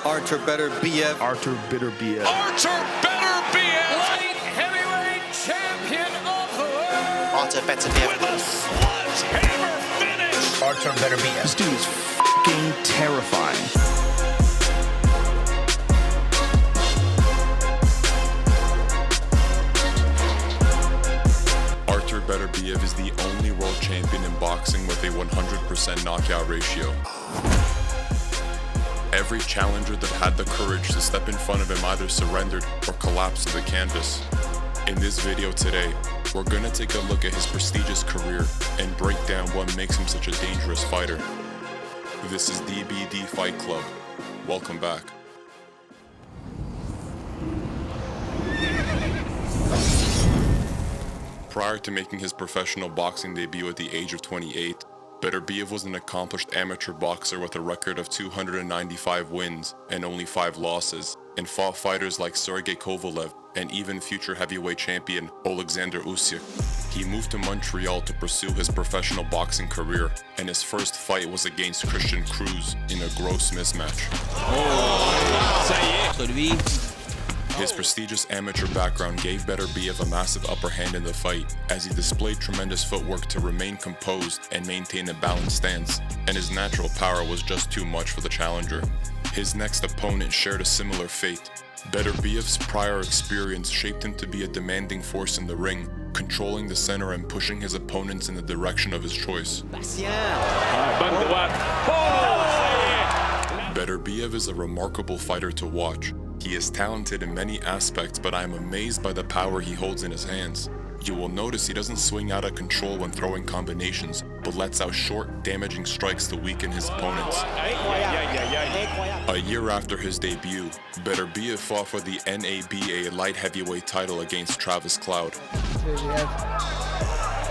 Artur Beterbiev. Artur Beterbiev. Artur Beterbiev! Light heavyweight champion of the world! Artur Beterbiev. With a sledgehammer finish! Artur Beterbiev. This dude is fucking terrifying. Artur Beterbiev is the only world champion in boxing with a 100% knockout ratio. Every challenger that had the courage to step in front of him either surrendered or collapsed to the canvas. In this video today, we're gonna take a look at his prestigious career and break down what makes him such a dangerous fighter. This is DBD Fight Club. Welcome back. Prior to making his professional boxing debut at the age of 28, Beterbiev was an accomplished amateur boxer with a record of 295 wins and only 5 losses, and fought fighters like Sergey Kovalev and even future heavyweight champion Alexander Usyk. He moved to Montreal to pursue his professional boxing career, and his first fight was against Christian Cruz in a gross mismatch. His prestigious amateur background gave Beterbiev a massive upper hand in the fight, as he displayed tremendous footwork to remain composed and maintain a balanced stance, and his natural power was just too much for the challenger. His next opponent shared a similar fate. Beterbiev's prior experience shaped him to be a demanding force in the ring, controlling the center and pushing his opponents in the direction of his choice. Beterbiev is a remarkable fighter to watch. He is talented in many aspects, but I am amazed by the power he holds in his hands. You will notice he doesn't swing out of control when throwing combinations, but lets out short, damaging strikes to weaken his opponents. A year after his debut, Beterbiev fought for the NABA light heavyweight title against Travis Cloud.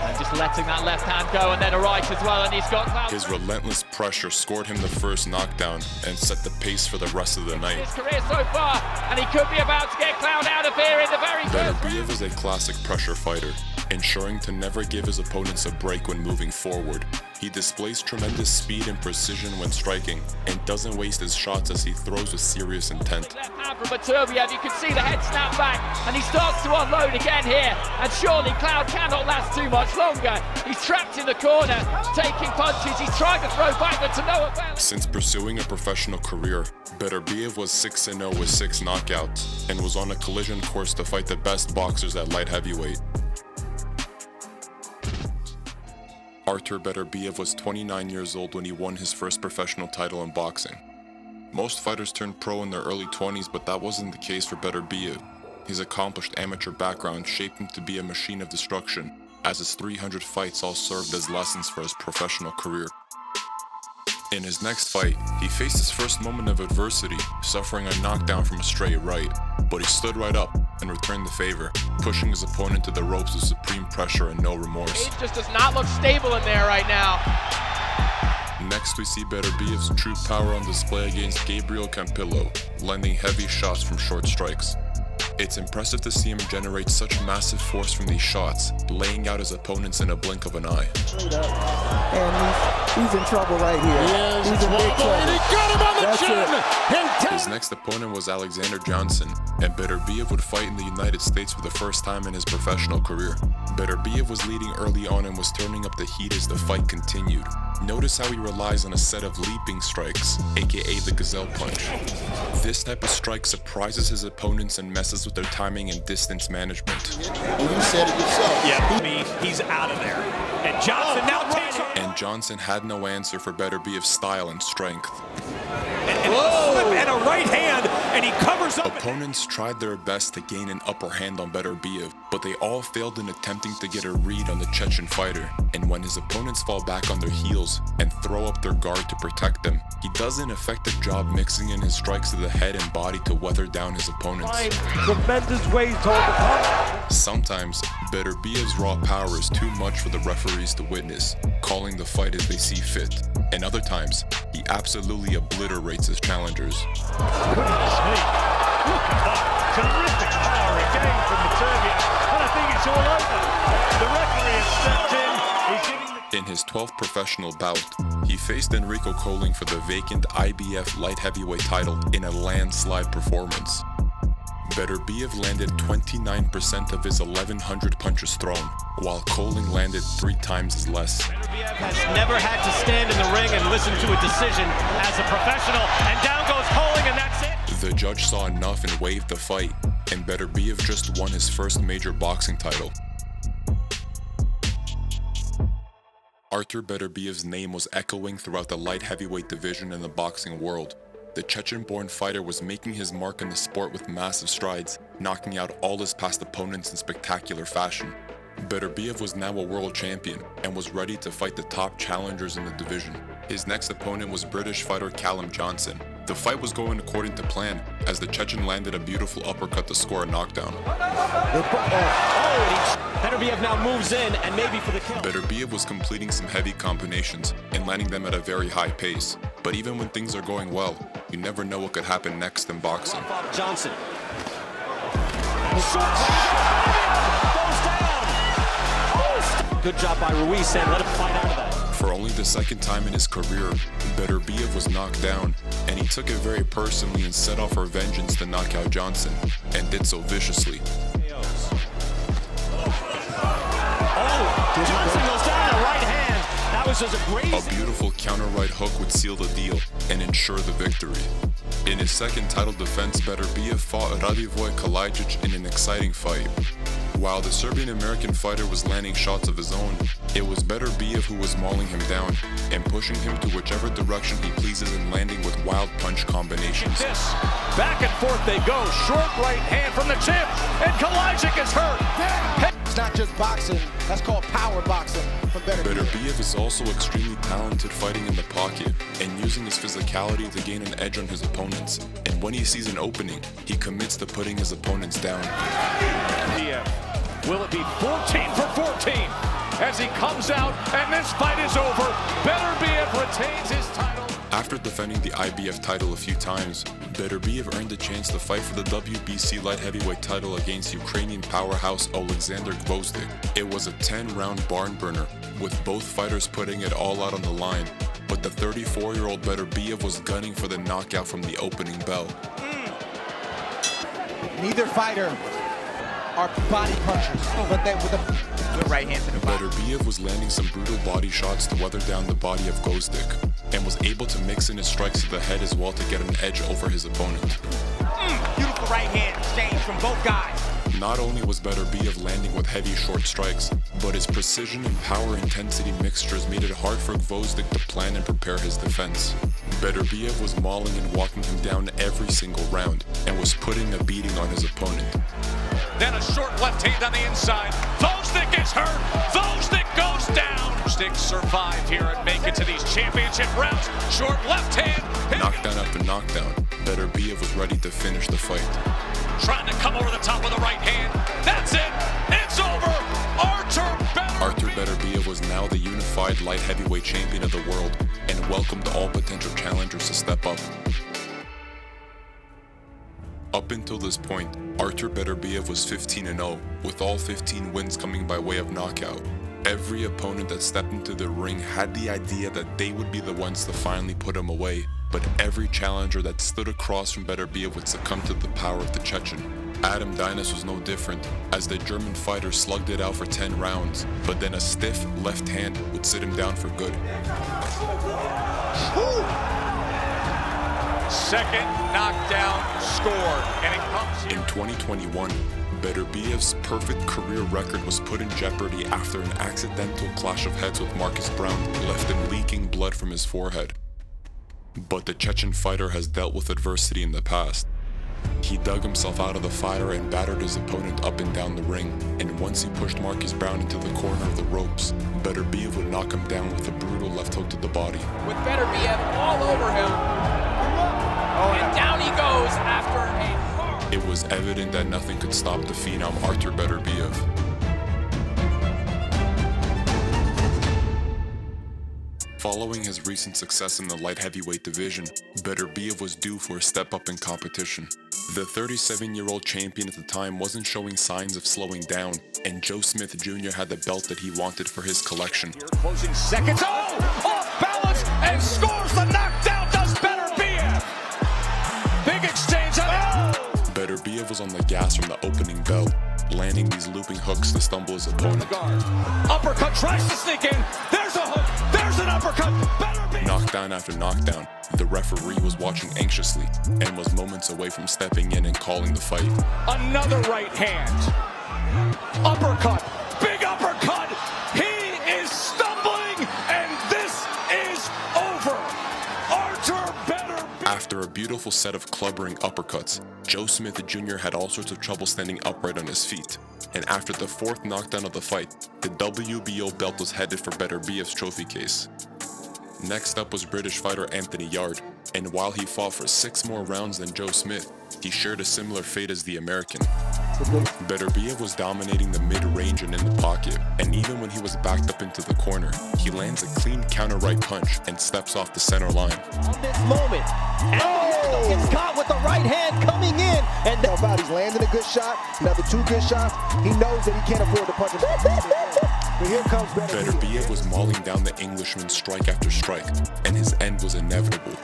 And just letting that left hand go, and then a right as well, and he's got Cloud. His relentless pressure scored him the first knockdown and set the pace for the rest of the night. His career so far, and he could be about to get Cloud out of here in the very first round. Beterbiev is a classic pressure fighter, ensuring to never give his opponents a break when moving forward. He displays tremendous speed and precision when striking, and doesn't waste his shots as he throws with serious intent. Left hand from Beterbiev, you can see the head snap back, and he starts to unload again here, and surely Cloud cannot last too much longer. He's trapped in the corner, taking punches, he's trying to throw back, but to no avail. Since pursuing a professional career, Beterbiev was 6-0 with 6 knockouts, and was on a collision course to fight the best boxers at light heavyweight. Artur Beterbiev was 29 years old when he won his first professional title in boxing. Most fighters turn pro in their early 20s, but that wasn't the case for Beterbiev. His accomplished amateur background shaped him to be a machine of destruction, as his 300 fights all served as lessons for his professional career. In his next fight, he faced his first moment of adversity, suffering a knockdown from a straight right, but he stood right up and returned the favor, pushing his opponent to the ropes with supreme pressure and no remorse. It just does not look stable in there right now. Next, we see Beterbiev's true power on display against Gabriel Campillo, landing heavy shots from short strikes. It's impressive to see him generate such massive force from these shots, laying out his opponents in a blink of an eye. And he's in trouble right here. He's in big trouble. And he got him on the chin! His next opponent was Alexander Johnson, and Beterbiev would fight in the United States for the first time in his professional career. Beterbiev was leading early on and was turning up the heat as the fight continued. Notice how he relies on a set of leaping strikes, aka the gazelle punch. This type of strike surprises his opponents and messes with their timing and distance management. Well, you said it yourself. Yeah, he's out of there. And Johnson now takes him. And Johnson had no answer for Beterbiev's style and strength. And a right hand, and he covers up. Opponents tried their best to gain an upper hand on Beterbiev, but they all failed in attempting to get a read on the Chechen fighter. And when his opponents fall back on their heels and throw up their guard to protect them, he does an effective job mixing in his strikes to the head and body to weather down his opponents. Tremendous ways to hold the punch. Sometimes, Beterbiev's raw power is too much for the referees to witness, calling the fight as they see fit. And other times, he absolutely obliterates his challengers. Look at that. Terrific power again from Beterbiev. And I think it's all over. The referee has stepped in. He's giving the... In his 12th professional bout, he faced Enrico Colling for the vacant IBF light heavyweight title in a landslide performance. Beterbiev landed 29% of his 1,100 punches thrown, while Colling landed 3 times as less. Beterbiev has never had to stand in the ring and listen to a decision as a professional, and down goes Colling, and that's it. The judge saw enough and waived the fight, and Beterbiev just won his first major boxing title. Artur Beterbiev's name was echoing throughout the light heavyweight division in the boxing world. The Chechen-born fighter was making his mark in the sport with massive strides, knocking out all his past opponents in spectacular fashion. Beterbiev was now a world champion and was ready to fight the top challengers in the division. His next opponent was British fighter Callum Johnson. The fight was going according to plan, as the Chechen landed a beautiful uppercut to score a knockdown. Beterbiev now moves in, and maybe for the kill. Beterbiev was completing some heavy combinations and landing them at a very high pace. But even when things are going well, you never know what could happen next in boxing. Johnson. Good job by Ruiz, saying let him fight out of that. For only the second time in his career, Beterbiev was knocked down, and he took it very personally and set off for vengeance to knock out Johnson, and did so viciously. Johnson goes down the right hand. That was just a crazy... A beautiful counter right hook would seal the deal and ensure the victory. In his second title defense, Beterbiev fought Radivoj Kalajic in an exciting fight. While the Serbian-American fighter was landing shots of his own, it was Beterbiev who was mauling him down and pushing him to whichever direction he pleases and landing with wild punch combinations. Back and forth they go. Short right hand from the champ, and Kalajic is hurt. It's not just boxing, that's called power boxing from Beterbiev. Beterbiev is also extremely talented fighting in the pocket and using his physicality to gain an edge on his opponents. And when he sees an opening, he commits to putting his opponents down. Will it be 14 for 14 as he comes out and this fight is over? Beterbiev retains his title. After defending the IBF title a few times, Beterbiev earned a chance to fight for the WBC light heavyweight title against Ukrainian powerhouse Alexander Gvozdyk. It was a 10-round barn burner, with both fighters putting it all out on the line, but the 34-year-old Beterbiev was gunning for the knockout from the opening bell. Neither fighter are body punchers, but they with a good right hand to the body. Beterbiev was landing some brutal body shots to weather down the body of Gvozdyk, and was able to mix in his strikes to the head as well to get an edge over his opponent. Beautiful right hand exchange from both guys. Not only was Beterbiev landing with heavy short strikes, but his precision and power intensity mixtures made it hard for Gvozdyk to plan and prepare his defense. Beterbiev was mauling and walking him down every single round, and was putting a beating on his opponent. Then a short left hand on the inside. Gvozdyk is hurt. Gvozdyk goes down. Sticks survive here and make it to these championship rounds. Short left hand. Knockdown after knockdown, Beterbiev was ready to finish the fight. Trying to come over the top with the right hand. That's it. It's over. Artur Beterbiev was now the unified light heavyweight champion of the world and welcomed all potential challengers to step up. Up until this point, Artur Beterbiev was 15-0, with all 15 wins coming by way of knockout. Every opponent that stepped into the ring had the idea that they would be the ones to finally put him away, but every challenger that stood across from Beterbiev would succumb to the power of the Chechen. Adam Dinas was no different, as the German fighter slugged it out for 10 rounds, but then a stiff left hand would sit him down for good. Second knockdown scored, and it comes here. In 2021, Beterbiev's perfect career record was put in jeopardy after an accidental clash of heads with Marcus Brown left him leaking blood from his forehead. But the Chechen fighter has dealt with adversity in the past. He dug himself out of the fire and battered his opponent up and down the ring, and once he pushed Marcus Brown into the corner of the ropes, Beterbiev would knock him down with a brutal left hook to the body. With Beterbiev all over him. And down he goes after a hard... It was evident that nothing could stop the phenom Artur Beterbiev. Following his recent success in the light heavyweight division, Beterbiev was due for a step up in competition. The 37-year-old champion at the time wasn't showing signs of slowing down, and Joe Smith Jr. had the belt that he wanted for his collection. Closing seconds. Oh! Off balance and scores the knockdown. Does Beterbiev. Big exchange. Beterbiev was on the gas from the opening bell, landing these looping hooks to stumble his opponent. Uppercut tries to sneak in. There's a hook. There's an uppercut. Beterbiev. Knockdown after knockdown, the referee was watching anxiously and was moments away from stepping in and calling the fight. Another right hand. Uppercut. Big uppercut. He is stumbling, and this is over. Artur Beterbiev. After a beautiful set of clubbering uppercuts, Joe Smith Jr. had all sorts of trouble standing upright on his feet. And after the fourth knockdown of the fight, the WBO belt was headed for Beterbiev's trophy case. Next up was British fighter Anthony Yarde, and while he fought for 6 more rounds than Joe Smith, he shared a similar fate as the American. Beterbiev was dominating the mid-range and in the pocket, and even when he was backed up into the corner, he lands a clean counter right punch and steps off the center line. On this moment, gets caught with the right hand coming in, and now body's landing a good shot, another 2 good shots. He knows that he can't afford to punch him. But here comes Beterbiev was mauling down the Englishman strike after strike, and his end was inevitable.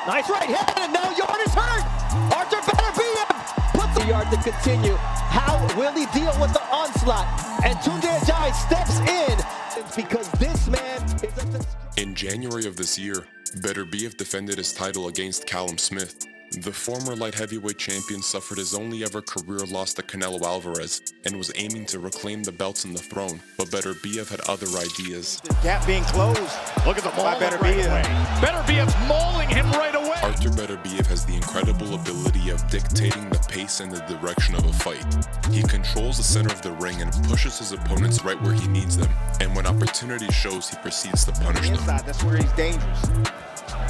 Nice right hand, and now Yarde is hurt. Artur Beterbiev puts the Yarde to continue. How will he deal with the onslaught? And Tunde Ajayi steps in. It's because this man is a... In January of this year, Beterbiev defended his title against Callum Smith. The former light heavyweight champion suffered his only ever career loss to Canelo Alvarez and was aiming to reclaim the belts and the throne, but Beterbiev had other ideas. The gap being closed. Look at the maul Beterbiev. Beterbiev's mauling him right away. Artur Beterbiev has the incredible ability of dictating the pace and the direction of a fight. He controls the center of the ring and pushes his opponents right where he needs them, and when opportunity shows, he proceeds to punish them. Inside, that's where he's dangerous.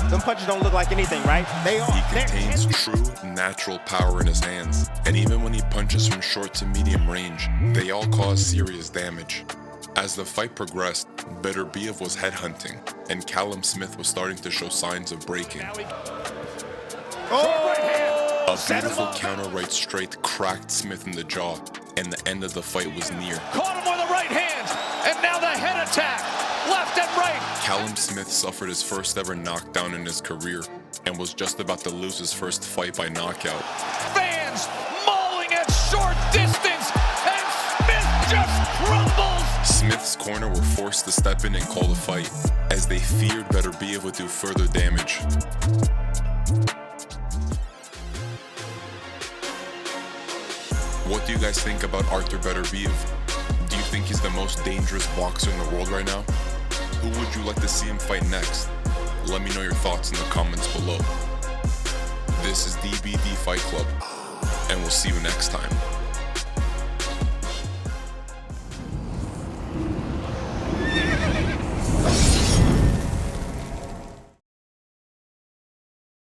Them punches don't look like anything, right? They are. He contains true, natural power in his hands, and even when he punches from short to medium range, they all cause serious damage. As the fight progressed, Beterbiev was headhunting, and Callum Smith was starting to show signs of breaking. A beautiful counter right straight cracked Smith in the jaw, and the end of the fight was near. Caught him with a right hand, and now the head attack, left and right. Callum Smith suffered his first ever knockdown in his career, and was just about to lose his first fight by knockout. Fans mauling at short distance, and Smith just crumbles. Smith's corner were forced to step in and call the fight, as they feared Beterbiev would do further damage. What do you guys think about Artur Beterbiev? Do you think he's the most dangerous boxer in the world right now? Who would you like to see him fight next? Let me know your thoughts in the comments below. This is DBD Fight Club, and we'll see you next time.